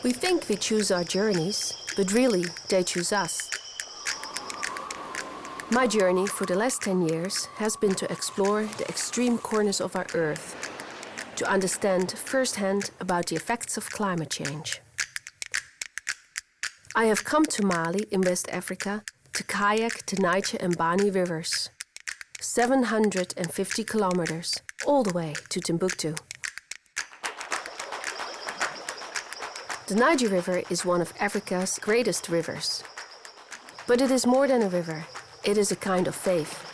We think we choose our journeys, but really they choose us. My journey for the last 10 years has been to explore the extreme corners of our Earth, to understand firsthand about the effects of climate change. I have come to Mali in West Africa to kayak the Niger and Bani rivers, 750 kilometers, all the way to Timboektoe. The Niger River is one of Africa's greatest rivers. But it is more than a river, it is a kind of faith.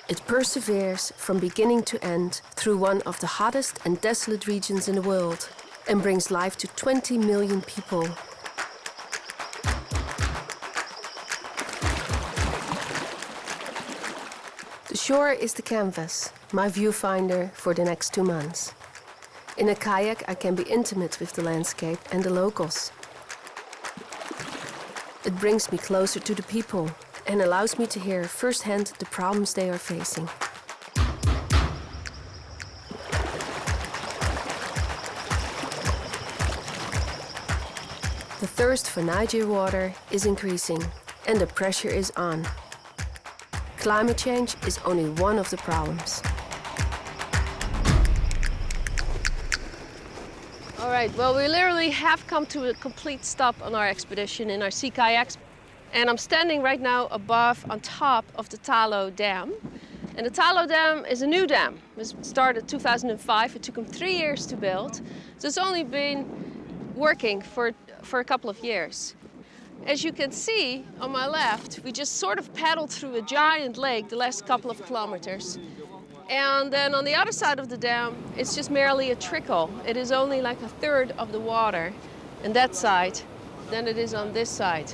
It perseveres from beginning to end through one of the hottest and desolate regions in the world and brings life to 20 million people. The shore is the canvas, my viewfinder for the next 2 months. In a kayak, I can be intimate with the landscape and the locals. It brings me closer to the people and allows me to hear firsthand the problems they are facing. The thirst for Niger water is increasing and the pressure is on. Climate change is only one of the problems. All right, well, we literally have come to a complete stop on our expedition in our sea kayaks. And I'm standing right now above, on top of the Talo Dam. And the Talo Dam is a new dam. It was started in 2005. It took them 3 years to build. So it's only been working for a couple of years. As you can see on my left, we just sort of paddled through a giant lake the last couple of kilometers. And then on the other side of the dam, it's just merely a trickle. It is only like a third of the water on that side than it is on this side.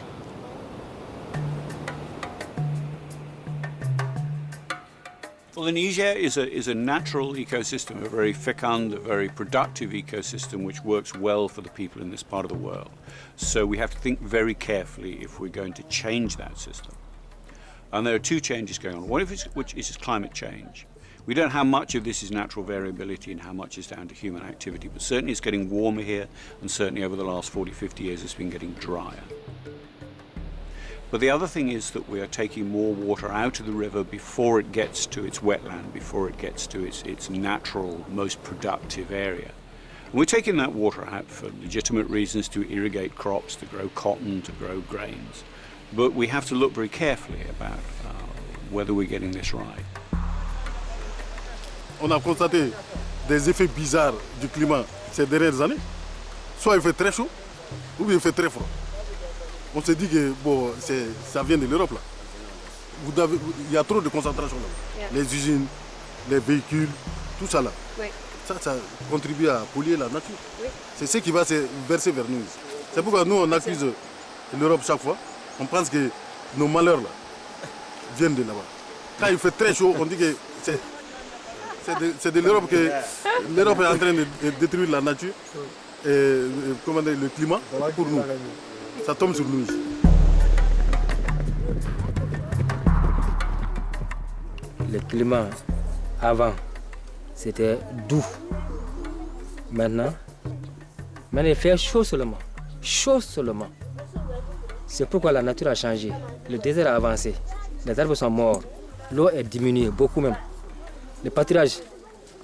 Well, the Niger is a natural ecosystem, a very fecund, a very productive ecosystem which works well for the people in this part of the world. So we have to think very carefully if we're going to change that system. And there are two changes going on. One of which is climate change. We don't know how much of this is natural variability and how much is down to human activity, but certainly it's getting warmer here, and certainly over the last 40, 50 years it's been getting drier. But the other thing is that we are taking more water out of the river before it gets to its wetland, before it gets to its natural, most productive area. And we're taking that water out for legitimate reasons, to irrigate crops, to grow cotton, to grow grains. But we have to look very carefully about whether we're getting this right. On a constaté des effets bizarres du climat ces dernières années. Soit il fait très chaud, ou bien il fait très froid. On se dit que bon, ça vient de l'Europe là. Il y a trop de concentration là. Yeah. Les usines, les véhicules, tout ça là. Oui. Ça contribue à polluer la nature. Oui. C'est ce qui va se verser vers nous. C'est pourquoi nous on accuse l'Europe chaque fois. On pense que nos malheurs là viennent de là-bas. Quand il fait très chaud, on dit que c'est de l'Europe que l'Europe est en train de détruire la nature et comment dire, le climat pour nous. Ça tombe sur nous. Le climat avant c'était doux. Maintenant il fait chaud seulement. Chaud seulement. C'est pourquoi la nature a changé. Le désert a avancé. Les arbres sont morts. L'eau est diminuée, beaucoup même. Le pâturage,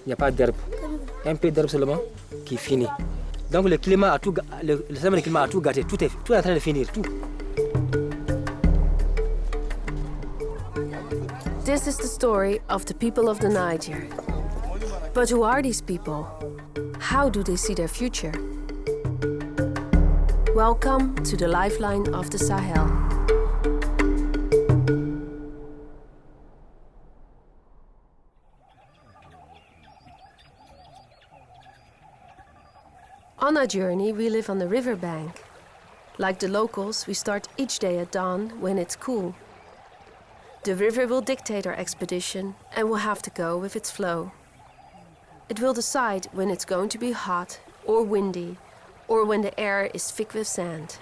il n'y a pas d'herbe. Un peu d'herbe seulement qui finit. Donc le climat a tout, le climat a tout gâté. Tout est en train de finir, tout. This is the story of the people of the Niger. But who are these people? How do they see their future? Welcome to the Lifeline of the Sahel. On our journey, we live on the riverbank. Like the locals, we start each day at dawn when it's cool. The river will dictate our expedition and we'll have to go with its flow. It will decide when it's going to be hot or windy, or when the air is thick with sand.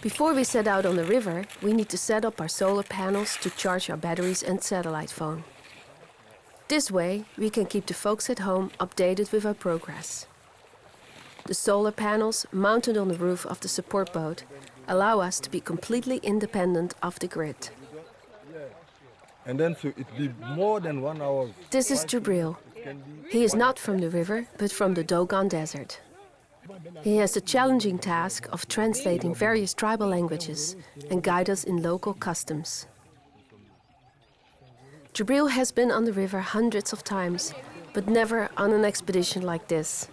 Before we set out on the river, we need to set up our solar panels to charge our batteries and satellite phone. This way, we can keep the folks at home updated with our progress. The solar panels, mounted on the roof of the support boat, allow us to be completely independent of the grid. And then so it be more than 1 hour. This is Jibril. He is not from the river, but from the Dogan desert. He has the challenging task of translating various tribal languages and guide us in local customs. Jibril has been on the river hundreds of times, but never on an expedition like this.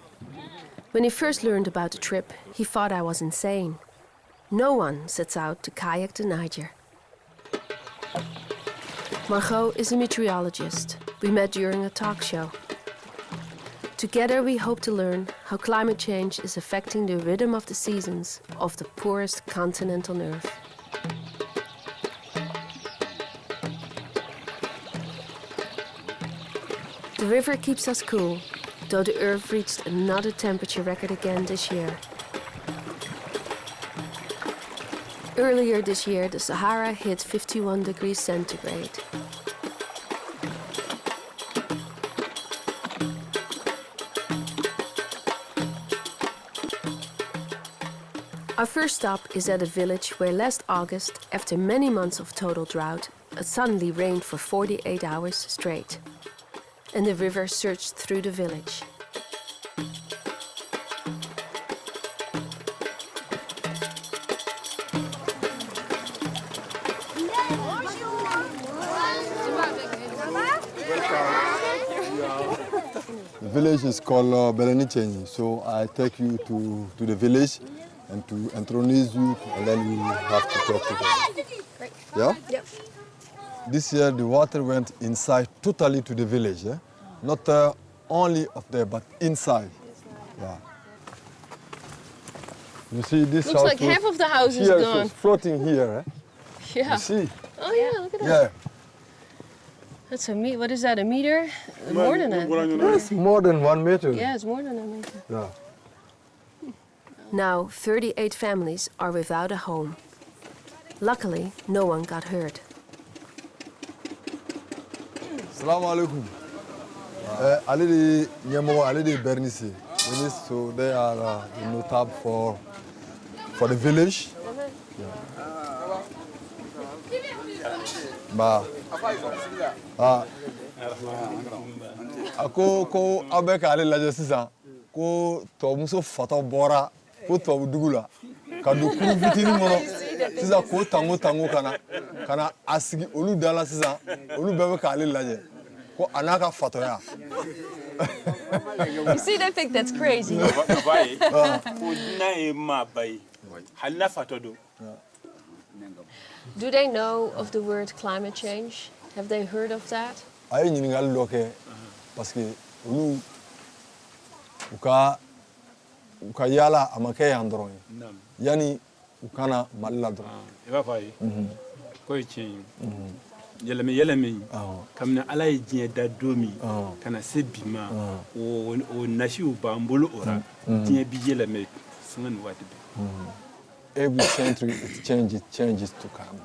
When he first learned about the trip, he thought I was insane. No one sets out to kayak the Niger. Margot is a meteorologist. We met during a talk show. Together we hope to learn how climate change is affecting the rhythm of the seasons of the poorest continent on Earth. The river keeps us cool, though the Earth reached another temperature record again this year. Earlier this year, the Sahara hit 51 degrees centigrade. Our first stop is at a village where last August, after many months of total drought, it suddenly rained for 48 hours straight. And the river surged through the village. The village is called Bernice, so I take you to the village and to introduce you, and then we have to talk together. Great. Yeah? Yep. This year the water went inside totally to the village, eh? Not only up there, but inside. Yeah. You see this Looks house like half of the house is here, gone. so floating here, eh? Yeah. You see? Oh yeah, look at that. Yeah. That's a meter. What is that? A meter? More than that. It's more than 1 meter. Yeah, it's more than a meter. Yeah. Now, 38 families are without a home. Luckily, no one got hurt. Assalamu alaikum. Ali Nyamo, Ali Bernice. So they are the notable for the village. Ba. Ako abeka ale laje sisan ko to muso fato bora ko to dugula ka do kuru vitini mono sisan ko tango kana asigi olu dala sisan olu bebe ka ale laje ko anaka fato ya. You see, they think that's crazy. Do they know of the word climate change? Have they heard of that? Ay ñingal loke parce que olu uka yala amake yandron yani ukana malila dron eba fay ko ci yelemi kamna alay jien da domi kana sebima o nashi u bambolo ora jien bi yelemi sungan wati every century it changes to come.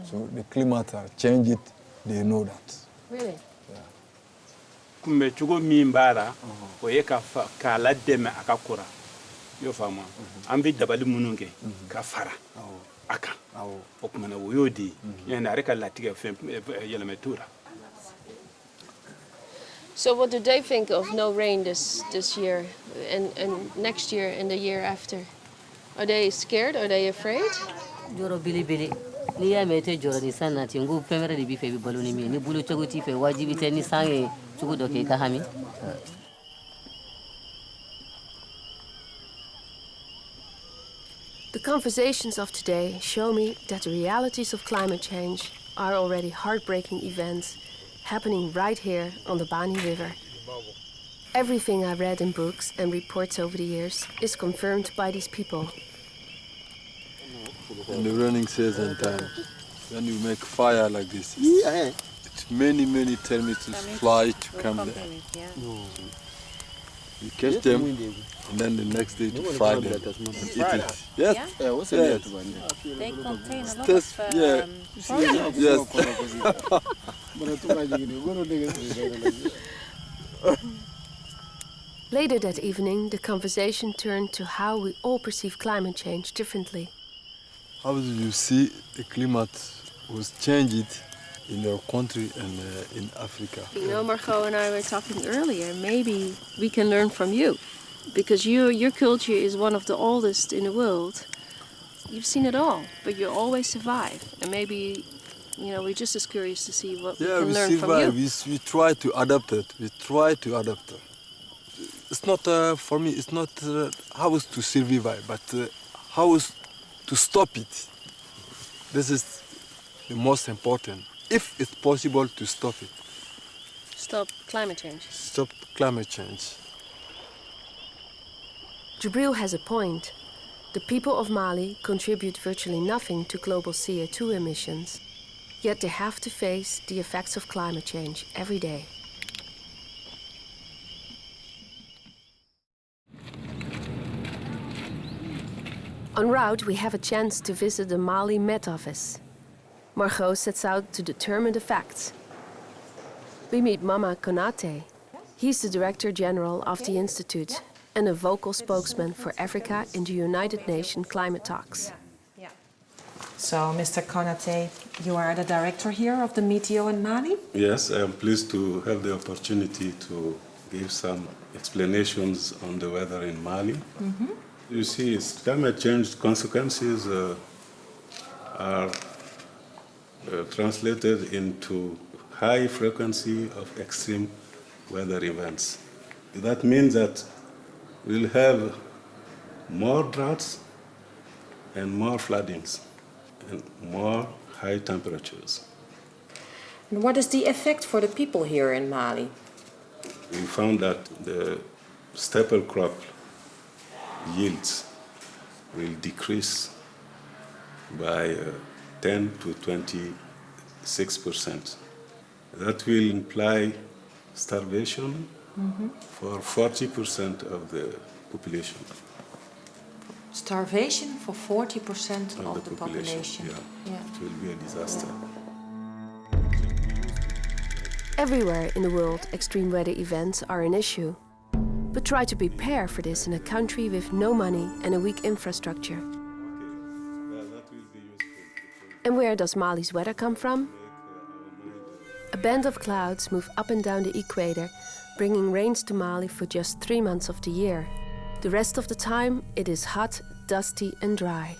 So the climate change it, they know that. Really? Yeah. Kumbe chugo mimbara o yeka ka la deme akakura yo fama ambi dabali mununge ka fara aka okumana woyodi yana reka latiga yelemetura. So what do they think of no rain this year and next year and the year after? Are they scared? Are they afraid? Joro bili ni ya mete joro di sana tingu pemere di bife bi baloni mi ni bulu chogo ti fe wajibi te ni sange chugo doke ka hami. The conversations of today show me that the realities of climate change are already heartbreaking events happening right here on the Bani River. Everything I read in books and reports over the years is confirmed by these people. In the running season time, when you make fire like this, it's many termites fly to come there. You catch them, and then the next day to fry them and eat it. Yes. Yeah, what's Yes. They contain a lot Taste- of yeah. proteins. Yes. Later that evening, the conversation turned to how we all perceive climate change differently. How do you see the climate was changed in your country and in Africa? You know, Margot and I were talking earlier, maybe we can learn from you. Because your culture is one of the oldest in the world. You've seen it all, but you always survive. And maybe, you know, we're just as curious to see what we can learn from you. We try to adapt it. We try to adapt it. It's not, for me, it's not how is to survive, but how is to stop it. This is the most important. If it's possible to stop it. Stop climate change. Stop climate change. Jibril has a point. The people of Mali contribute virtually nothing to global CO2 emissions. Yet they have to face the effects of climate change every day. En route, we have a chance to visit the Mali Met Office. Margot sets out to determine the facts. We meet Mama Konate. He's the Director General of the Institute and a vocal spokesman for Africa in the United Nations climate talks. So, Mr. Konate, you are the director here of the Meteo in Mali? Yes, I am pleased to have the opportunity to give some explanations on the weather in Mali. Mm-hmm. You see, climate change consequences are translated into high frequency of extreme weather events. That means that we'll have more droughts and more floodings and more high temperatures. And what is the effect for the people here in Mali? We found that the staple crop yields will decrease by 10 to 26%. That will imply starvation for 40% of the population. Starvation for 40% of the population. Yeah. It will be a disaster. Everywhere in the world, extreme weather events are an issue. But try to prepare for this in a country with no money and a weak infrastructure. And where does Mali's weather come from? A band of clouds move up and down the equator, bringing rains to Mali for just 3 months of the year. The rest of the time, it is hot, dusty and dry.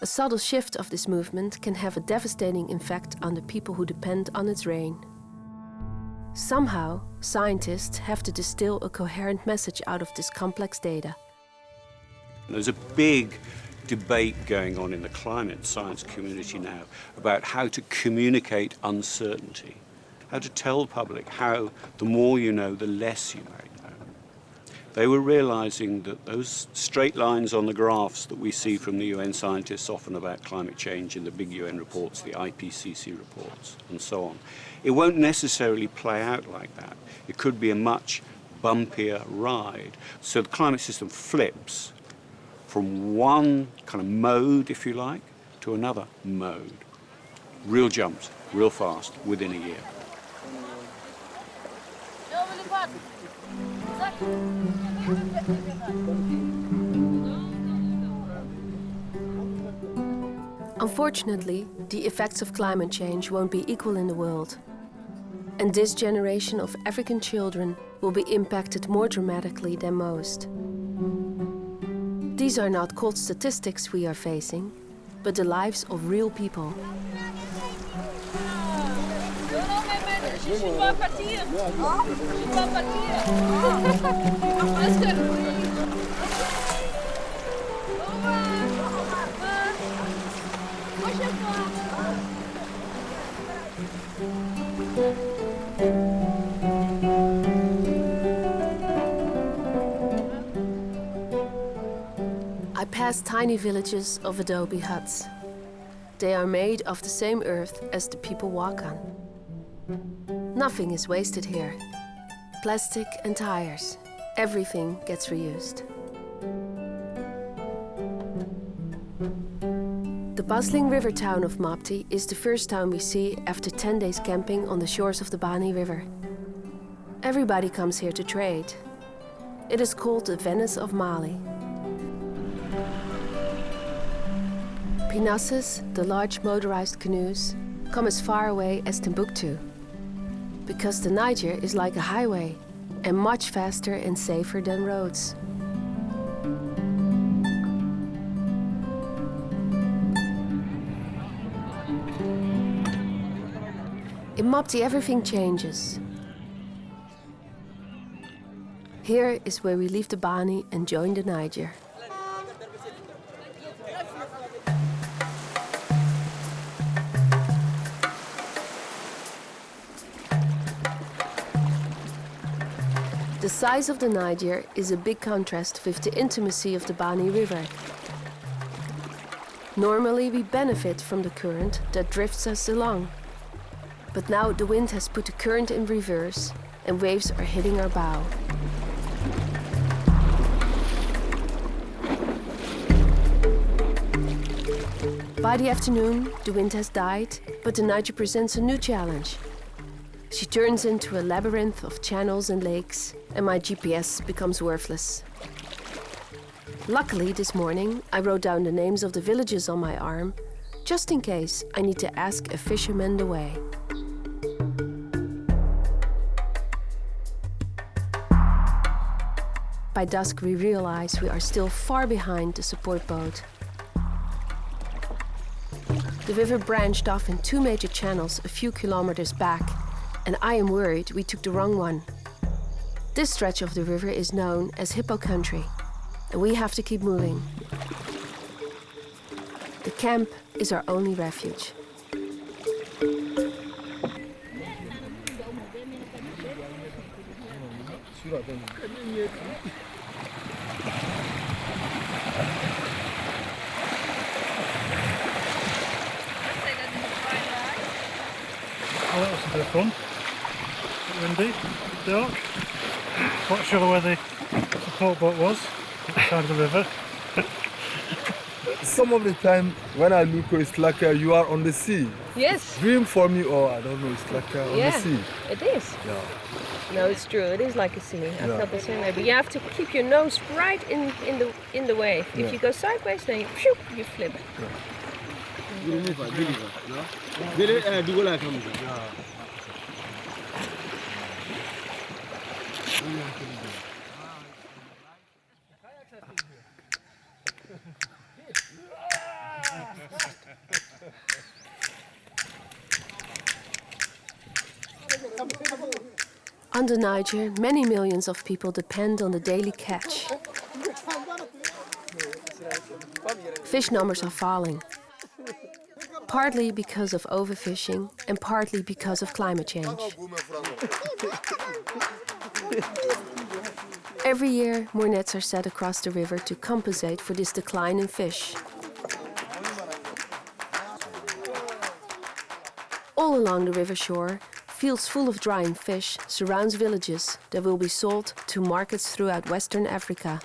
A subtle shift of this movement can have a devastating effect on the people who depend on its rain. Somehow, scientists have to distill a coherent message out of this complex data. There's a big debate going on in the climate science community now about how to communicate uncertainty, how to tell the public how the more you know, the less you may know. They were realizing that those straight lines on the graphs that we see from the UN scientists often about climate change in the big UN reports, the IPCC reports, and so on, it won't necessarily play out like that. It could be a much bumpier ride. So the climate system flips from one kind of mode, if you like, to another mode. Real jumps, real fast, within a year. Unfortunately, the effects of climate change won't be equal in the world. And this generation of African children will be impacted more dramatically than most. These are not cold statistics we are facing, but the lives of real people. I pass tiny villages of adobe huts. They are made of the same earth as the people walk on. Nothing is wasted here. Plastic and tires, everything gets reused. The bustling river town of Mopti is the first town we see after 10 days camping on the shores of the Bani River. Everybody comes here to trade. It is called the Venice of Mali. Pinasses, the large motorized canoes, come as far away as Timboektoe, because the Niger is like a highway and much faster and safer than roads. In Mopti, everything changes. Here is where we leave the Bani and join the Niger. The size of the Niger is a big contrast with the intimacy of the Bani River. Normally we benefit from the current that drifts us along. But now the wind has put the current in reverse and waves are hitting our bow. By the afternoon, the wind has died, but the Niger presents a new challenge. She turns into a labyrinth of channels and lakes, and my GPS becomes worthless. Luckily, this morning, I wrote down the names of the villages on my arm, just in case I need to ask a fisherman the way. By dusk, we realize we are still far behind the support boat. The river branched off in 2 major channels a few kilometers back, and I am worried we took the wrong one. This stretch of the river is known as Hippo Country, and we have to keep moving. The camp is our only refuge. Well, that was a bit of fun. Windy, dark. Not sure where the support boat was, at the side of the river. Some of the time when I look, it's like you are on the sea. Yes. Dream for me, or I don't know, it's like on the sea. It is. Yeah. No, it's true. It is like a sea. I felt the same way. But you have to keep your nose right in the wave. If you go sideways, then you flip. On the Niger, many millions of people depend on the daily catch. Fish numbers are falling, partly because of overfishing and partly because of climate change. Every year, more nets are set across the river to compensate for this decline in fish. All along the river shore, fields full of drying fish surrounds villages that will be sold to markets throughout Western Africa.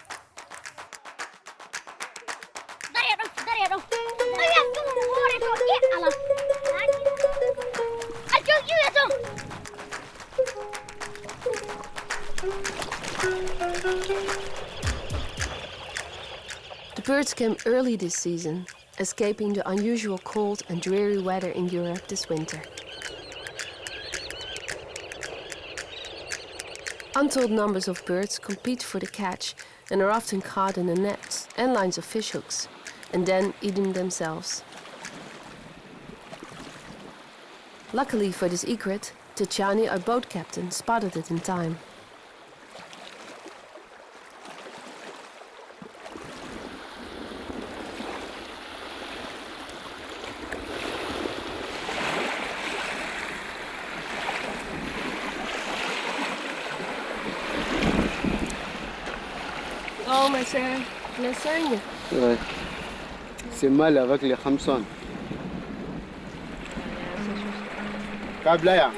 The birds came early this season, escaping the unusual cold and dreary weather in Europe this winter. Untold numbers of birds compete for the catch and are often caught in the nets and lines of fishhooks, and then eaten themselves. Luckily for this egret, Tchani, our boat captain, spotted it in time. Oh, ma sœur, la saigne. Ouais. C'est mal avec les Hamson. Kablaya.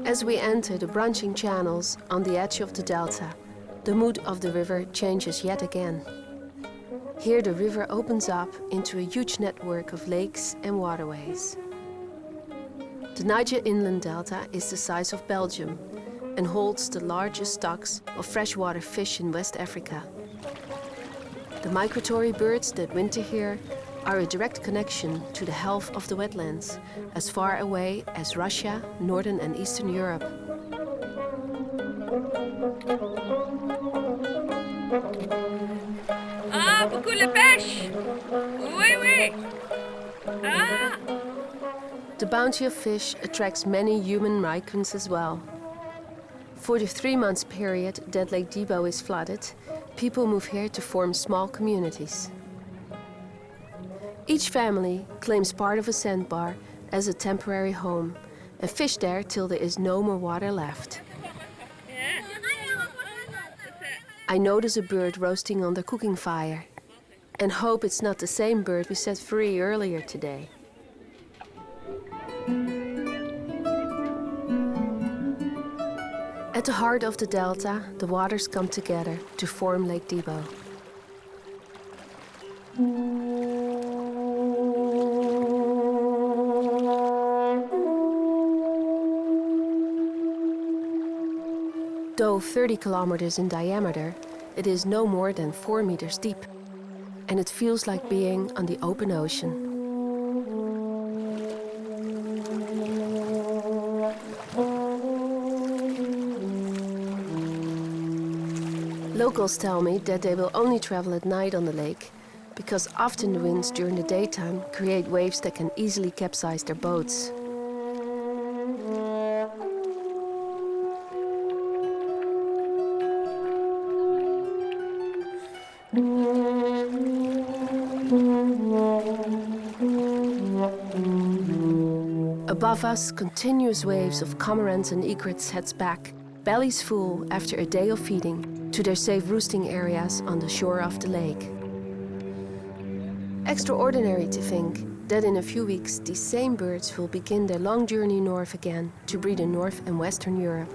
As we enter the branching channels on the edge of the delta, the mood of the river changes yet again. Here the river opens up into a huge network of lakes and waterways. The Niger inland delta is the size of Belgium and holds the largest stocks of freshwater fish in West Africa. The migratory birds that winter here are a direct connection to the health of the wetlands, as far away as Russia, Northern and Eastern Europe. Ah, beaucoup de pêche! Oui, oui! Ah! The bounty of fish attracts many human migrants as well. For the 3-month period that Lake Debo is flooded, people move here to form small communities. Each family claims part of a sandbar as a temporary home and fish there till there is no more water left. I notice a bird roasting on the cooking fire and hope it's not the same bird we set free earlier today. At the heart of the delta, the waters come together to form Lake Debo. Though 30 kilometers in diameter, it is no more than 4 meters deep, and it feels like being on the open ocean. Locals tell me that they will only travel at night on the lake, because often the winds during the daytime create waves that can easily capsize their boats. Above us, continuous waves of cormorants and egrets heads back, bellies full after a day of feeding, to their safe roosting areas on the shore of the lake. Extraordinary to think that in a few weeks these same birds will begin their long journey north again to breed in North and Western Europe.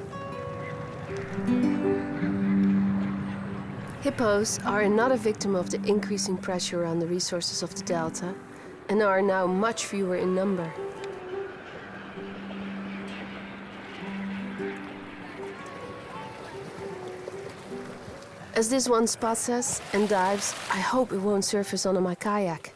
Hippos are another victim of the increasing pressure on the resources of the delta and are now much fewer in number. As this one spots us and dives, I hope it won't surface onto my kayak.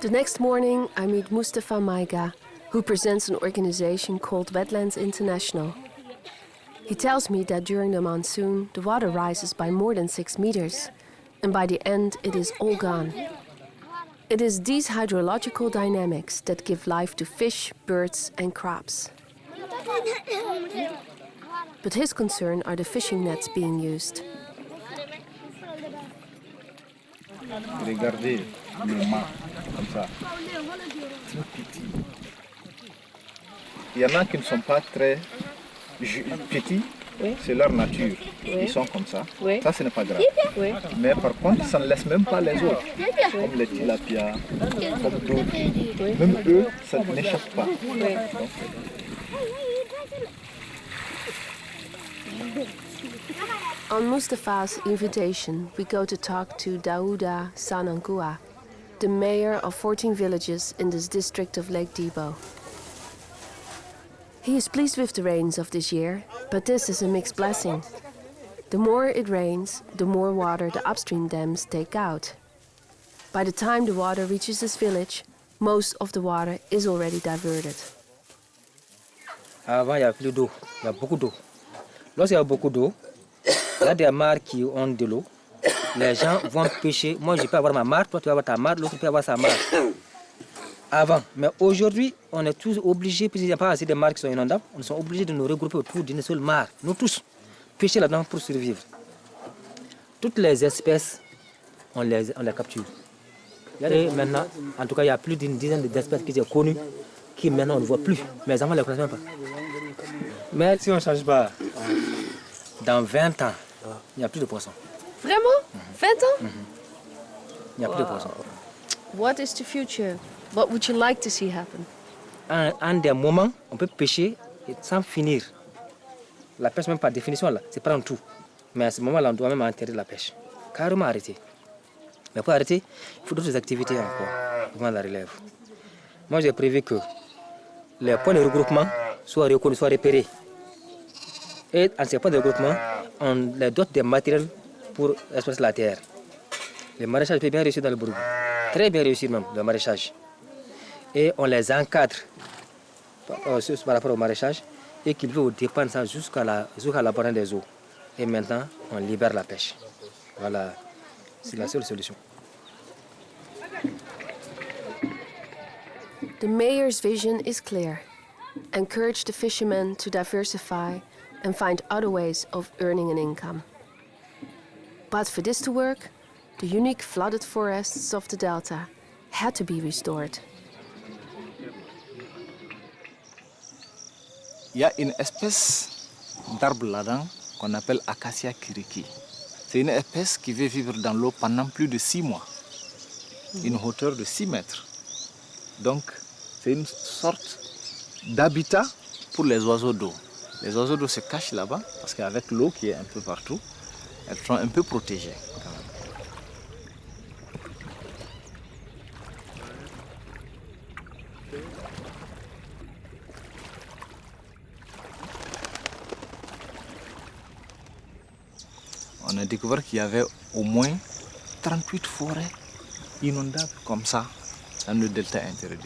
The next morning, I meet Mustafa Maiga, who presents an organization called Wetlands International. He tells me that during the monsoon, the water rises by more than 6 meters, and by the end, it is all gone. It is these hydrological dynamics that give life to fish, birds, and crops. But his concern are the fishing nets being used. Regardez le mât, comme ça. Tout petit. Il y en a qui ne sont pas très petits, oui. C'est leur nature. Oui. Ils sont comme ça. Oui. Ça, ce n'est pas grave. Oui. Mais par contre, ça ne laisse même pas les autres. Comme les tilapias, comme d'autres. Oui. Même eux, ça n'échappe pas. Oui. Donc, on Mustafa's invitation, we go to talk to Daouda Sanankua, the mayor of 14 villages in this district of Lake Debo. He is pleased with the rains of this year, but this is a mixed blessing. The more it rains, the more water the upstream dams take out. By the time the water reaches his village, most of the water is already diverted. Avant, il y a plus d'eau, il y a beaucoup d'eau. Lorsqu'il y a beaucoup d'eau, il y a des mares qui ont de l'eau. Les gens vont pêcher. Moi, je peux avoir ma mare, toi, tu peux avoir ta mare, l'autre peut avoir sa mare. Avant. Mais aujourd'hui, on est tous obligés, puisqu'il n'y a pas assez de mares qui sont inondables, on est obligés de nous regrouper autour d'une seule mare. Nous tous pêcher là-dedans pour survivre. Toutes les espèces, on les capture. Maintenant, en tout cas, il y a plus d'une dizaine d'espèces qui sont connues, qui maintenant on ne voit plus. Mais les enfants ne les connaissent même pas. Mais si on ne change pas, dans 20 ans, il n'y a plus de poissons. Vraiment? 20 ans? Il n'y a plus de poissons. What is the future? What would you like to see happen? En des moments, on peut pêcher sans finir. La pêche, même par définition, là, c'est prendre tout. Mais à ce moment-là, on doit même enterrer la pêche. Carrément arrêter. Mais pour arrêter, il faut d'autres activités encore, devant la relève. Moi, j'ai prévu que les points de regroupement soient reconnus, soient repérés. Et en ces points de regroupement, on les dote des matériels pour exploiter la terre. Le maraîchage peut bien réussir dans le Bourgogne. Très bien réussir même, le maraîchage. Et on les encadre par rapport au maraîchage et qu'ils veulent dépendre ça jusqu'à l'abandon des eaux. Et maintenant, on libère la pêche. Voilà, c'est la seule solution. The mayor's vision is clear. Encourage the fishermen to diversify and find other ways of earning an income. But for this to work, the unique flooded forests of the delta had to be restored. Il y a une espèce d'arbre là-dedans qu'on appelle Acacia kiriki. C'est une espèce qui veut vivre dans l'eau pendant plus de 6 mois. Une hauteur de 6 mètres. Donc, c'est une sorte d'habitat pour les oiseaux d'eau. Les oiseaux d'eau se cachent là-bas parce qu'avec l'eau qui est un peu partout, elles sont un peu protégées. On a découvert qu'il y avait au moins 38 forêts inondables comme ça dans le delta intérieur.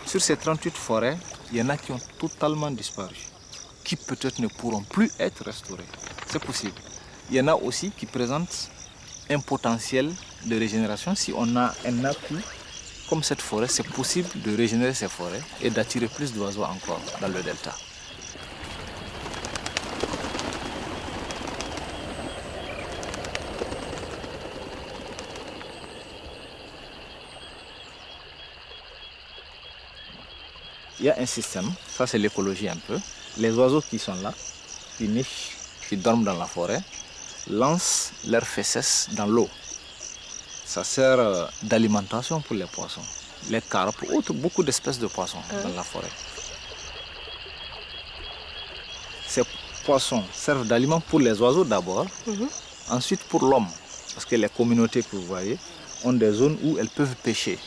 Sur ces 38 forêts, il y en a qui ont totalement disparu, qui peut-être ne pourront plus être restaurées. C'est possible. Il y en a aussi qui présentent un potentiel de régénération. Si on a un appui comme cette forêt, c'est possible de régénérer ces forêts et d'attirer plus d'oiseaux encore dans le delta. Il y a un système, ça c'est l'écologie un peu. Les oiseaux qui sont là, qui nichent, qui dorment dans la forêt, lancent leurs fesses dans l'eau. Ça sert d'alimentation pour les poissons, les carpes, beaucoup d'espèces de poissons dans la forêt. Ces poissons servent d'aliment pour les oiseaux d'abord, ensuite pour l'homme. Parce que les communautés que vous voyez ont des zones où elles peuvent pêcher.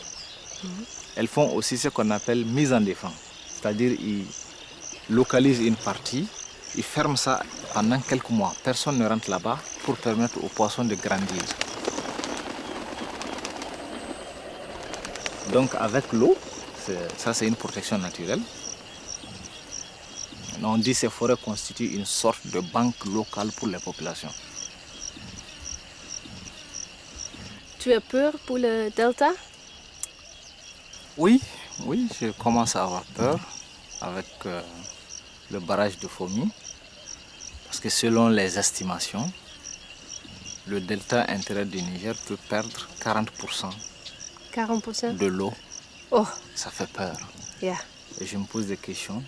Elles font aussi ce qu'on appelle mise en défense. C'est-à-dire ils localisent une partie, ils ferment ça pendant quelques mois. Personne ne rentre là-bas pour permettre aux poissons de grandir. Donc avec l'eau, ça c'est une protection naturelle. On dit que ces forêts constituent une sorte de banque locale pour les populations. Tu as peur pour le delta? Oui, je commence à avoir peur avec le barrage de Fomi. Parce que selon les estimations, le delta intérieur du Niger peut perdre 40%. 40% de l'eau. Oh. Ça fait peur. Yeah. Et je me pose des questions.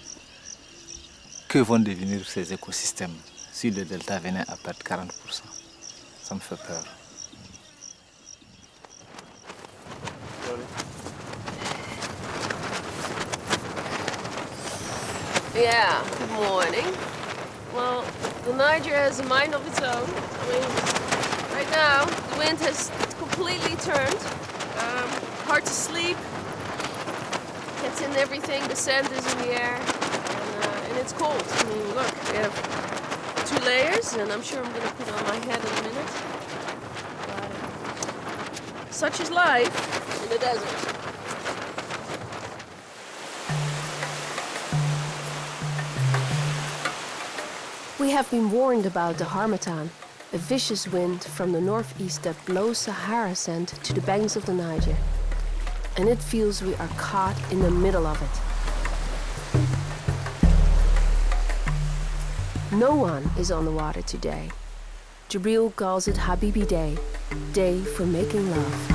Que vont devenir ces écosystèmes si le delta venait à perdre 40%? Ça me fait peur. Yeah, good morning. Well, the Niger has a mind of its own. I mean, right now, the wind has completely turned. Hard to sleep. Gets in everything, the sand is in the air, and it's cold. I mean, look, we have 2 layers, and I'm sure I'm going to put on my head in a minute. But such is life in the desert. We have been warned about the harmattan, a vicious wind from the northeast that blows Sahara sand to the banks of the Niger. and it feels we are caught in the middle of it. No one is on the water today. Jibril calls it Habibi Day, day for making love.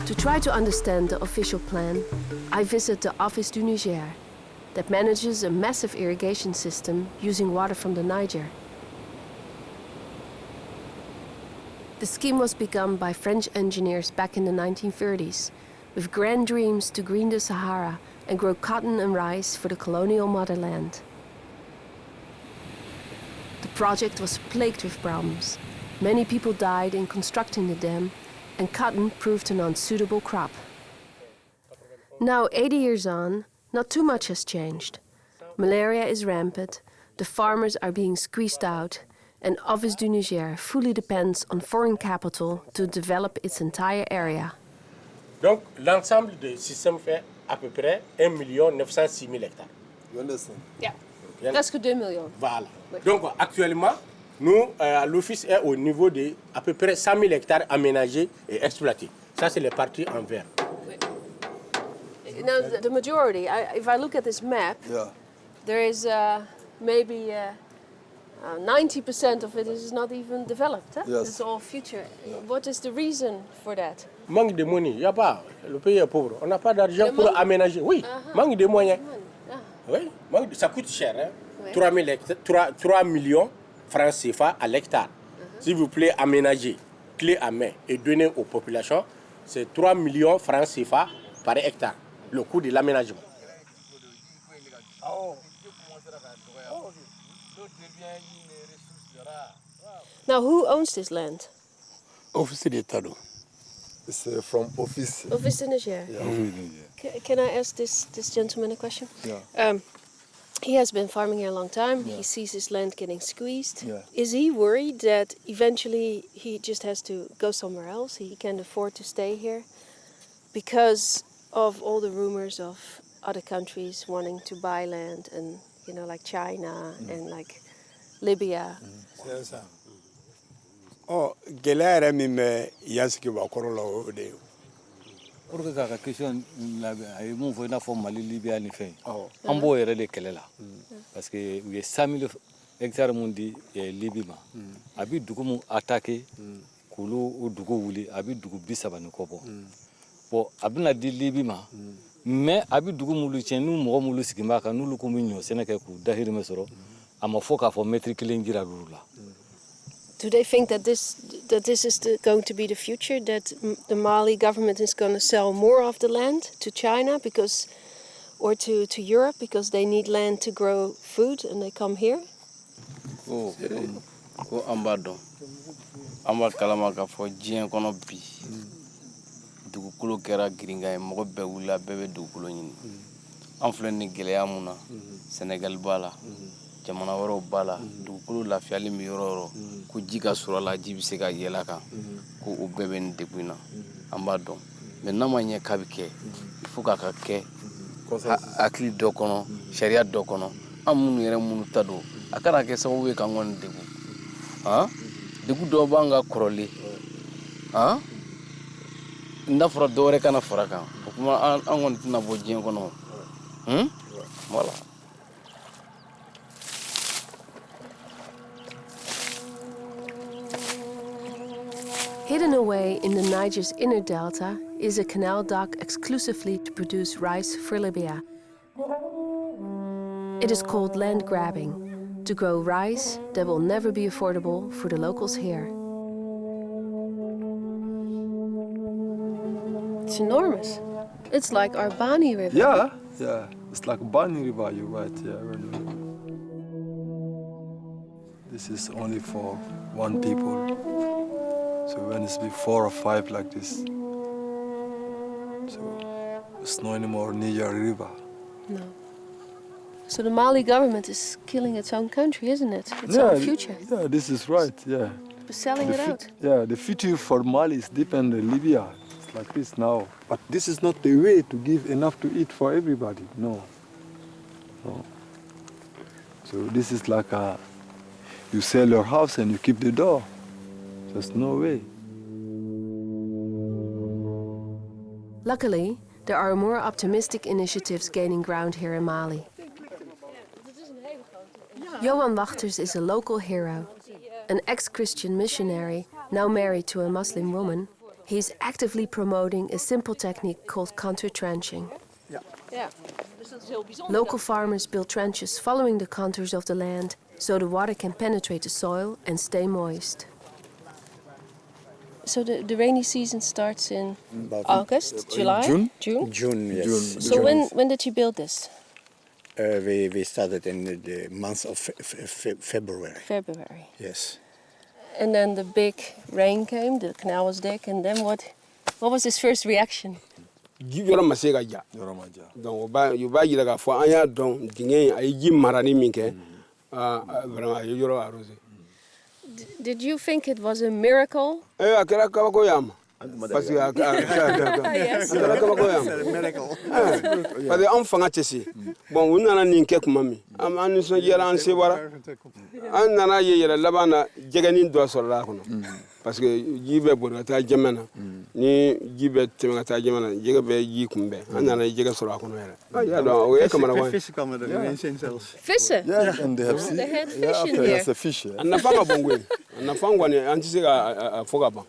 To try to understand the official plan, I visit the Office du Niger, that manages a massive irrigation system using water from the Niger. The scheme was begun by French engineers back in the 1930s, with grand dreams to green the Sahara and grow cotton and rice for the colonial motherland. The project was plagued with problems. Many people died in constructing the dam, and cotton proved an unsuitable crop. Now, 80 years on, not too much has changed. Malaria is rampant, the farmers are being squeezed out, and Office du Niger fully depends on foreign capital to develop its entire area. Donc, l'ensemble du système fait à peu près 1 906 000 hectares. You understand? Yeah, presque 2 millions. Voilà. Donc, actuellement, nous, l'office est au niveau de à peu près 100 000 hectares aménagés et exploités. Ça, c'est les parties en vert. Now, the majority, if I look at this map, there is maybe 90% of it is not even developed. Huh? Yes. It's all future. What is the reason for that? Manque de money, il n'y a pas. Le pays est pauvre. On n'a pas d'argent pour aménager. Oui, manque de moyens. Oui, ça coûte cher. Hein? Oui. 3 millions francs CFA à l'hectare. S'il vous plaît, aménager, clé à main et donner aux populations, c'est 3 millions francs CFA par hectare, le coût de l'aménagement. Now, who owns this land? Office d'État. It's from Office. Office du Niger. Yeah. Can I ask this gentleman a question? Yeah. He has been farming here a long time. Yeah. He sees his land getting squeezed. Yeah. Is he worried that eventually he just has to go somewhere else? He can't afford to stay here because of all the rumors of other countries wanting to buy land, and you know, like China and like Libya. Oh, gɛlɛya yɛrɛ min bɛ yan sigibakɔrɔ la o de ye. Pour que k'a ka question a ye mun fɔ i n'a fɔ Mali, Libya ni fɛn an b'o yɛrɛ de kɛlɛ la parce que u ye 100 000 hectares mun di Libi ma a bi dugu mun attaqué k'olu o dugu wuli a bi dugu 30 ni kɔ bɔ bon a bɛna di Libi ma mais a bi dugu mulu tiɲɛ n'u mɔgɔ mulu sigi b'a kan n'olu kun bɛ ɲɔ sɛnɛ kɛ k'u dahirimɛ sɔrɔ a ma fɔ k'a fɔ mètre kelen jira l'olu la. Do they think that this is going to be the future, that the Mali government is going to sell more of the land to China because, or to Europe because they need land to grow food and they come here? Ko ambado amba kalama ka fo jien kono bi dugukolo kɛra giringa ye mɔgɔ bɛɛ wulila bɛɛ bɛ dugukolo ɲini an filɛ ni gɛlɛya mun na Senegal b'a la jamana wɛrɛw b'a la dugukolo lafiyali min yɔrɔ yɔrɔ ko ji ka sɔrɔ a la ji bɛ se ka yɛlɛ kan ko o bɛɛ bɛ nin degun na an b'a dɔn mais n'a ma ɲɛ k'a bɛ kɛ il faut k'a ka kɛ hakili dɔ kɔnɔ sariya dɔ kɔnɔ an minnu yɛrɛ minnu ta don a kana kɛ sababu ye k'an kɔni degun degun dɔw b'an ka kɔrɔlen n'a fɔra dɔ wɛrɛ kana fara kan o kuma an kɔni tɛna bɔ diɲɛ kɔnɔ voilà. Hidden away in the Niger's inner delta is a canal dock exclusively to produce rice for Libya. It is called land grabbing, to grow rice that will never be affordable for the locals here. It's enormous. It's like our Bani River. Yeah, it's like Bani River, you're right, yeah. This is only for one people. So when it's be 4 or 5 like this, so it's no anymore Niger River. No. So the Mali government is killing its own country, isn't it? Its own future. Yeah, this is right, yeah. But selling it out. Yeah, the future for Mali is depend on Libya. It's like this now. But this is not the way to give enough to eat for everybody, no. So this is like you sell your house and you keep the door. There's no way. Luckily, there are more optimistic initiatives gaining ground here in Mali. Johan Wachters is a local hero. An ex-Christian missionary, now married to a Muslim woman, he is actively promoting a simple technique called counter-trenching. Local farmers build trenches following the contours of the land, so the water can penetrate the soil and stay moist. So the rainy season starts in August, July? June? June, yes. So when did you build this? We started in the month of February. February. Yes. And then the big rain came, the canal was thick, and then what was his first reaction? Yɔrɔ ma se ka ja. Donc o b'a yira k'a fɔ an y'a dɔn dingɛ in a ye ji marani min kɛ vraiment a ye yɔrɔ arrosé. Did you think it was a miracle? A kɛra kabako y'a ma. Parce que a kɛra kabako y'a ma. Parce que anw fanga tɛ se. Bon u nana nin kɛ tuma min an nisɔndiyara an sebara an nana ye yɛrɛ laban na jɛgɛnin dɔ sɔrɔla a kɔnɔ. Parce que ji bɛ boli ka taa jama na ni ji bɛ tɛmɛ ka taa jama na jɛgɛ bɛ ji kunbɛn an nana jɛgɛ sɔrɔ a kɔnɔ yɛrɛ. Ja dan o ye kamanagan. Vissen kwamen er ineens in zelfs. Vissen? Ja, en they have seen. They had fish in here. The fish. A nafa ka bon koyi. A nafa kɔni an tɛ se ka fɔ ka ban.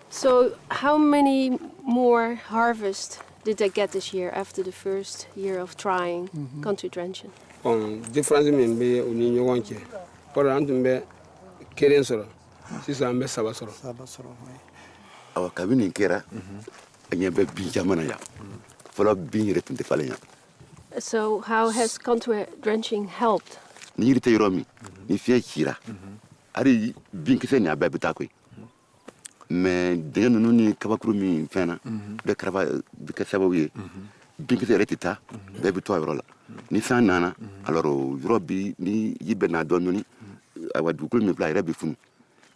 So how many more harvests did they get this year after the first year of trying counter-trenching? Difference min bɛ u ni ɲɔgɔn cɛ. Kɔrɔ an tun bɛ kelen sɔrɔ sisan an bɛ saba sɔrɔ. Awɔ kabini nin kɛra an ɲɛ bɛ bin caman na yan fɔlɔ bin yɛrɛ tun tɛ falen yan. So how has counter-drenching helped? Ni yiri tɛ yɔrɔ min ni fiɲɛ cira hali binkisɛ nin a bɛɛ bɛ taa koyi mais dingɛ ninnu ni kabakuru min fɛn na bɛɛ karafa bɛ kɛ sababu ye binkisɛ yɛrɛ tɛ taa bɛɛ bɛ to a yɔrɔ la ni san nana alors yɔrɔ bi ni ji bɛ na dɔɔnin awa dugukolo min filɛ a yɛrɛ bɛ funu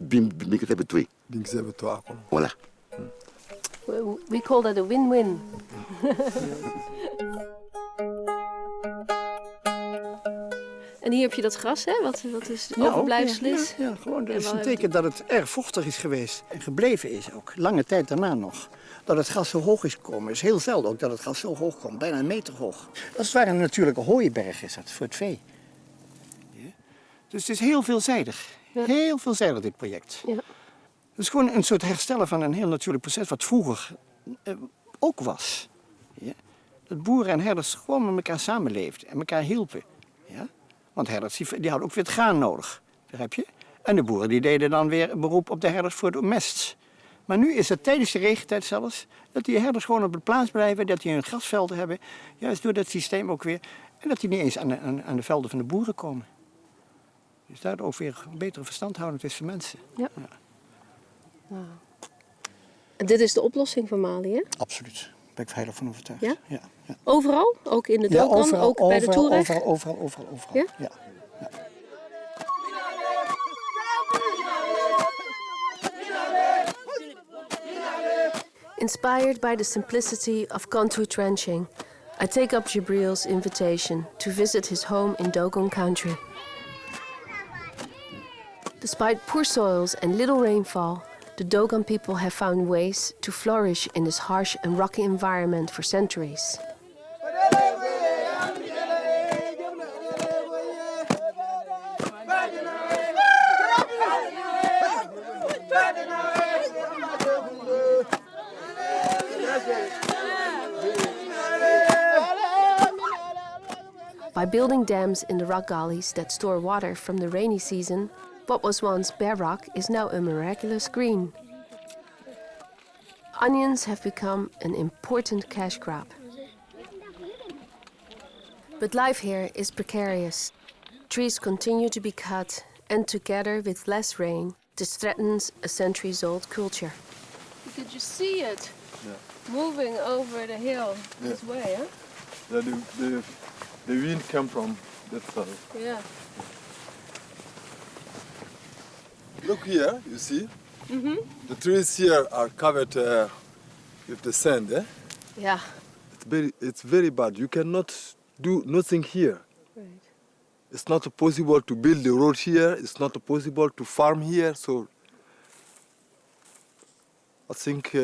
binkisɛ bɛ to yen. Binkisɛ bɛ to a kɔnɔ. Voilà. We call that a win-win. En hier heb je dat gras, hè? Wat is het overblijfsel is? Ja, gewoon. Dat is een teken dat het erg vochtig is geweest en gebleven is ook. Lange tijd daarna nog. Dat het gas zo hoog is gekomen. Het is heel zelden ook dat het gas zo hoog komt. Bijna 1 meter hoog. Als het ware een natuurlijke hooiberg is dat voor het vee. Ja. Dus het is heel veelzijdig. Ja. Heel veelzijdig dit project. Ja. Het is gewoon een soort herstellen van een heel natuurlijk proces wat vroeger ook was. Ja. Dat boeren en herders gewoon met elkaar samenleefden en elkaar hielpen. Ja. Want herders die hadden ook weer het graan nodig, begrijp je? En de boeren die deden dan weer een beroep op de herders voor de mest. Maar nu is het tijdens de regentijd zelfs dat die herders gewoon op de plaats blijven, dat die hun grasvelden hebben, juist door dat systeem ook weer. En dat die niet eens aan de velden van de boeren komen. Dus daardoor ook weer een betere verstandhouding tussen mensen. Ja. Ja. Wow. En dit is de oplossing voor Mali, hè? Absoluut. Daar ben ik heilig van overtuigd. Ja? Ja, ja. Overal? Ook in de Dogan? Ook bij de Tuareg? Overal. Ja? Ja. Ja. Inspired by the simplicity of counter-trenching, I take up Jibril's invitation to visit his home in Dogan country. Despite poor soils and little rainfall, the Dogan people have found ways to flourish in this harsh and rocky environment for centuries. By building dams in the rock gullies that store water from the rainy season, what was once bare rock is now a miraculous green. Onions have become an important cash crop. But life here is precarious. Trees continue to be cut, and together with less rain, this threatens a centuries-old culture. Did you see it? Yeah. Moving over the hill this way, huh? Yeah, the wind came from that side. Yeah. Look here, you see? Mm-hmm. The trees here are covered with the sand, eh? Yeah. It's very bad. You cannot do nothing here. Right. It's not possible to build the road here. It's not possible to farm here. So I think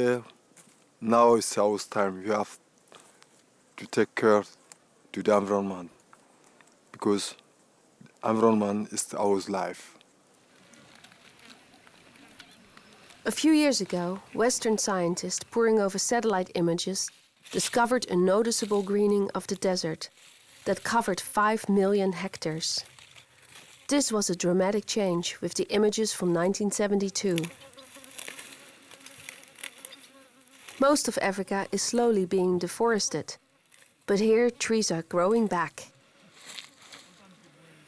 now is our time. We have to take care to the environment because environment is our life. A few years ago, Western scientists poring over satellite images discovered a noticeable greening of the desert that covered 5 million hectares. This was a dramatic change with the images from 1972. Most of Africa is slowly being deforested, but here trees are growing back.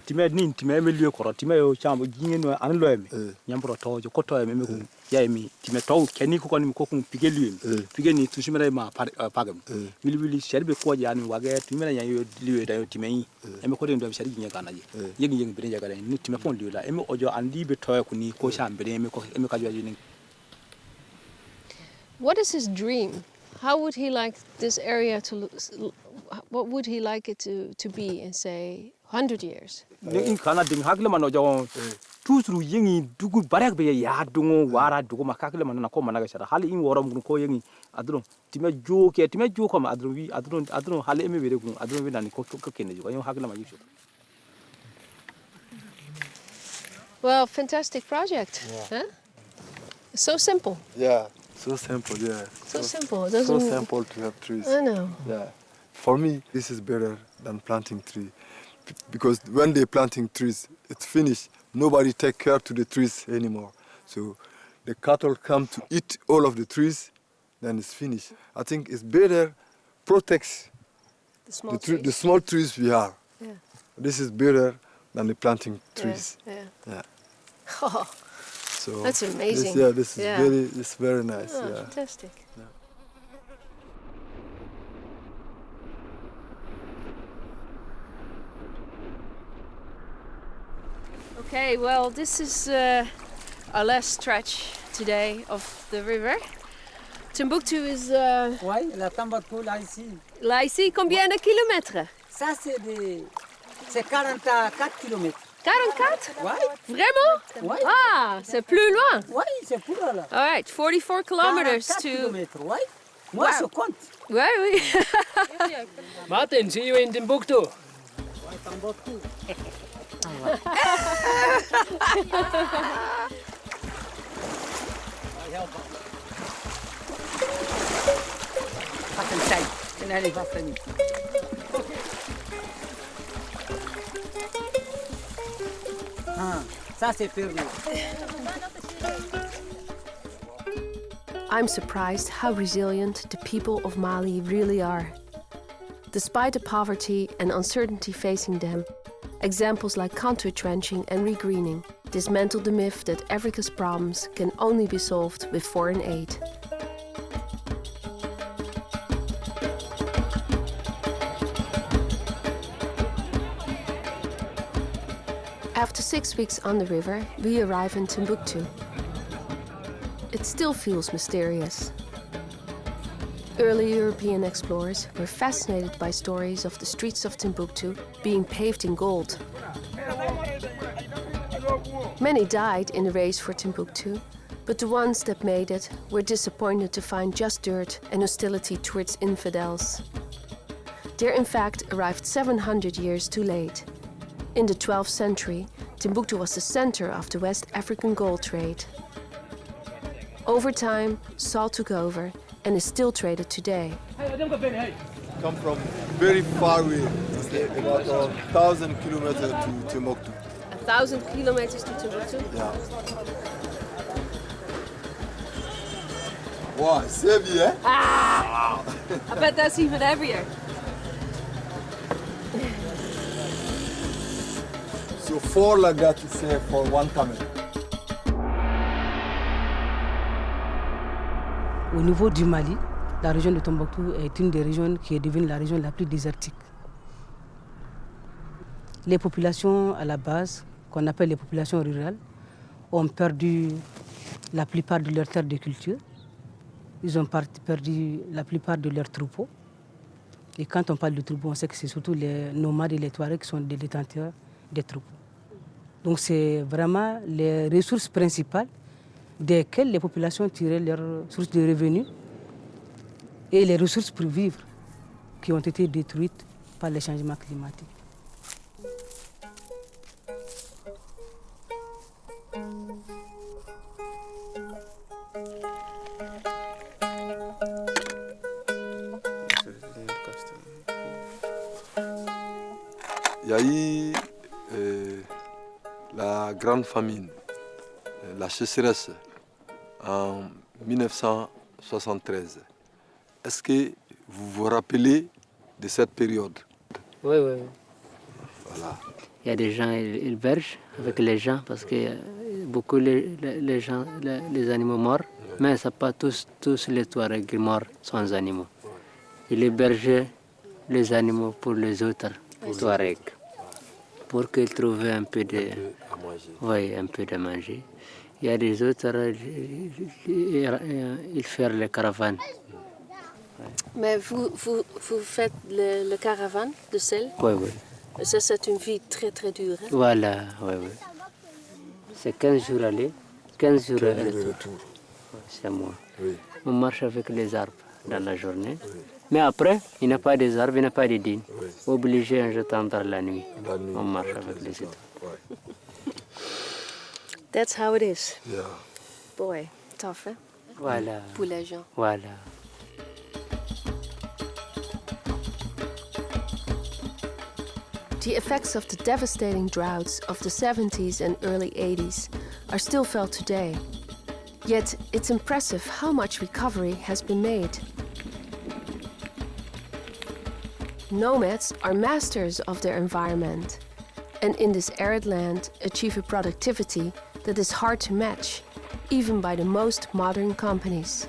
Time nin time melio koro time yo chambo gingeno anloemi nyambro tojo kotoemi me ku yaimi time to keni ko koni ko kun pigeli pigeni tushimere ma pagam milibili sherbe ko jani wage time na yo liwe da yo time yi eme ko ndo sherbe nya kana je yegi bire jaga ni time pon liwe eme ojo andi be to ko ni ko shambere eme ko ka jojo ni. What is his dream? How would he like this area to look? What would he like it to be in, say, 100 years? In kana ding hakle mano jo tusru yingi dugu barak be ya dungo wara dugu makakle mano na ko managa shara hali in worom ko yingi adron time jo ko ma adron hali eme bere gun adron be nani ko kene jo yo hakle ma yusho. Well, fantastic project. Yeah. Huh? So simple. Yeah. So simple, yeah. So simple. So simple to have trees. I know. Yeah. For me, this is better than planting trees. Because when they're planting trees, it's finished. Nobody take care to the trees anymore. So the cattle come to eat all of the trees, then it's finished. I think it's better protects the small trees we have. Yeah. This is better than the planting trees. Yeah. Oh. So that's amazing. This is very nice. Oh, fantastic. Yeah. Okay, well, this is our last stretch today of the river. Timboektoe is... Oui, la Timboektoe, là, ici. Là, ici, combien de kilomètres? Ça, c'est 44 kilomètres. 44? Oui. Vraiment? Oui. Ah, c'est plus loin. Oui, c'est plus loin là. All right, 44 kilometers to... kilomètres, oui. Moi, je compte. Oui, oui. Martin, see you in Timboektoe. Timboektoe. Pak een tijd. En hij heeft vast niet. Ça c'est permis. I'm surprised how resilient the people of Mali really are. Despite the poverty and uncertainty facing them, examples like contour trenching and regreening dismantle the myth that Africa's problems can only be solved with foreign aid. After 6 weeks on the river, we arrive in Timboektoe. It still feels mysterious. Early European explorers were fascinated by stories of the streets of Timboektoe being paved in gold. Many died in the race for Timboektoe, but the ones that made it were disappointed to find just dirt and hostility towards infidels. They in fact arrived 700 years too late. In the 12th century, Timboektoe was the center of the West African gold trade. Over time, salt took over and is still traded today. Come from very far away, about 1,000 kilometers to Timboektoe. 1,000 kilometers to Timboektoe? Yeah. Wow, it's heavy, eh? Ah! I bet that's even heavier. So 4 like that is for one camel. Au niveau du Mali, la région de Timboektoe est une des régions qui est devenue la région la plus désertique. Les populations à la base, qu'on appelle les populations rurales, ont perdu la plupart de leurs terres de culture. Ils ont perdu la plupart de leurs troupeaux. Et quand on parle de troupeaux, on sait que c'est surtout les nomades et les Tuareg qui sont des détenteurs des troupes. Donc c'est vraiment les ressources principales desquelles les populations tiraient leurs sources de revenus et les ressources pour vivre qui ont été détruites par les changements climatiques. Il y a eu la grande famine, la sécheresse en 1973. Est-ce que vous vous rappelez de cette période? Oui, oui. Voilà. Il y a des gens, ils bergent avec les gens parce que beaucoup les gens, les animaux morts, mais ce n'est pas tous les Tuareg morts sans animaux. Ils hébergeaient les animaux pour les autres Tuareg, pour qu'ils trouvent un peu de manger. Il y a des autres, ils font les caravanes. Mais vous faites le caravane de sel? Oui, oui. Ça, c'est une vie très très dure. Hein? Voilà, oui, oui. C'est 15 jours aller, 15 jours retour. C'est moi. Oui. On marche avec les arbres dans la journée. Oui. Mais après, il n'y a pas des arbres, il n'y a pas de dînes. Oui. Obligé de attendre la nuit. On marche avec les étoiles. Ouais. That's how it is. Yeah. Boy, tough, hein? Voilà. Pour les gens. Voilà. The effects of the devastating droughts of the 70s and early 80s are still felt today. Yet it's impressive how much recovery has been made. Nomads are masters of their environment, and in this arid land achieve a productivity that is hard to match, even by the most modern companies.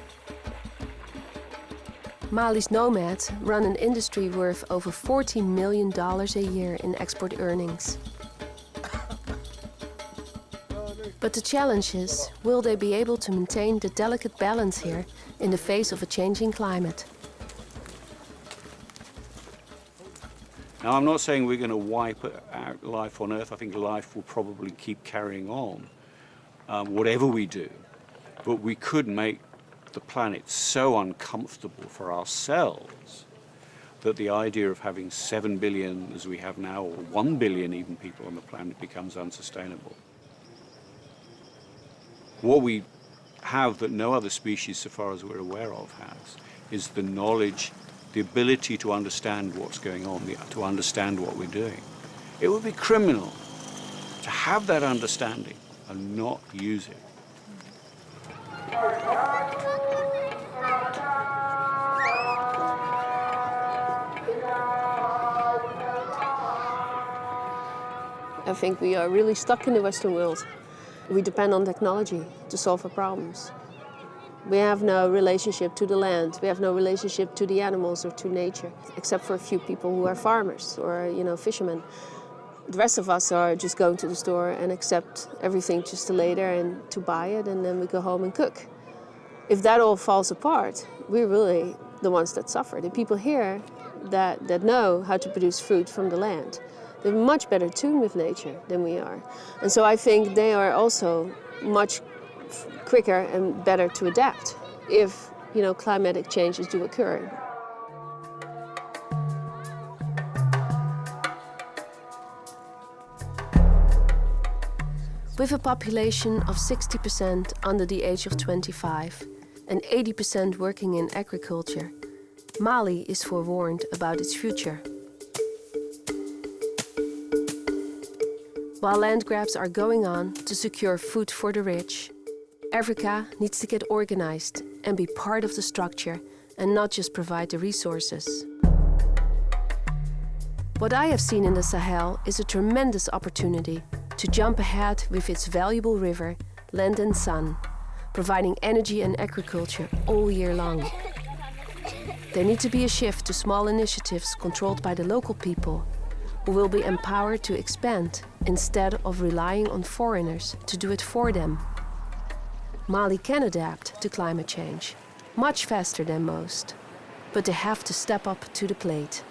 Mali's nomads run an industry worth over $14 million a year in export earnings. But the challenge is, will they be able to maintain the delicate balance here in the face of a changing climate? Now, I'm not saying we're going to wipe out life on Earth. I think life will probably keep carrying on, whatever we do. But we could make the planet so uncomfortable for ourselves that the idea of having 7 billion, as we have now, or 1 billion even people on the planet becomes unsustainable. What we have that no other species, so far as we're aware of, has, is the knowledge, the ability to understand what's going on, to understand what we're doing. It would be criminal to have that understanding and not use it. I think we are really stuck in the Western world. We depend on technology to solve our problems. We have no relationship to the land. We have no relationship to the animals or to nature, except for a few people who are farmers or, fishermen. The rest of us are just going to the store and accept everything just to lay there and to buy it, and then we go home and cook. If that all falls apart, we're really the ones that suffer. The people here that know how to produce food from the land, they're much better tuned with nature than we are. And so I think they are also much quicker and better to adapt if, climatic changes do occur. With a population of 60% under the age of 25 and 80% working in agriculture, Mali is forewarned about its future. While land grabs are going on to secure food for the rich, Africa needs to get organized and be part of the structure and not just provide the resources. What I have seen in the Sahel is a tremendous opportunity to jump ahead with its valuable river, land and sun, providing energy and agriculture all year long. There needs to be a shift to small initiatives controlled by the local people, who will be empowered to expand instead of relying on foreigners to do it for them. Mali can adapt to climate change, much faster than most, but they have to step up to the plate.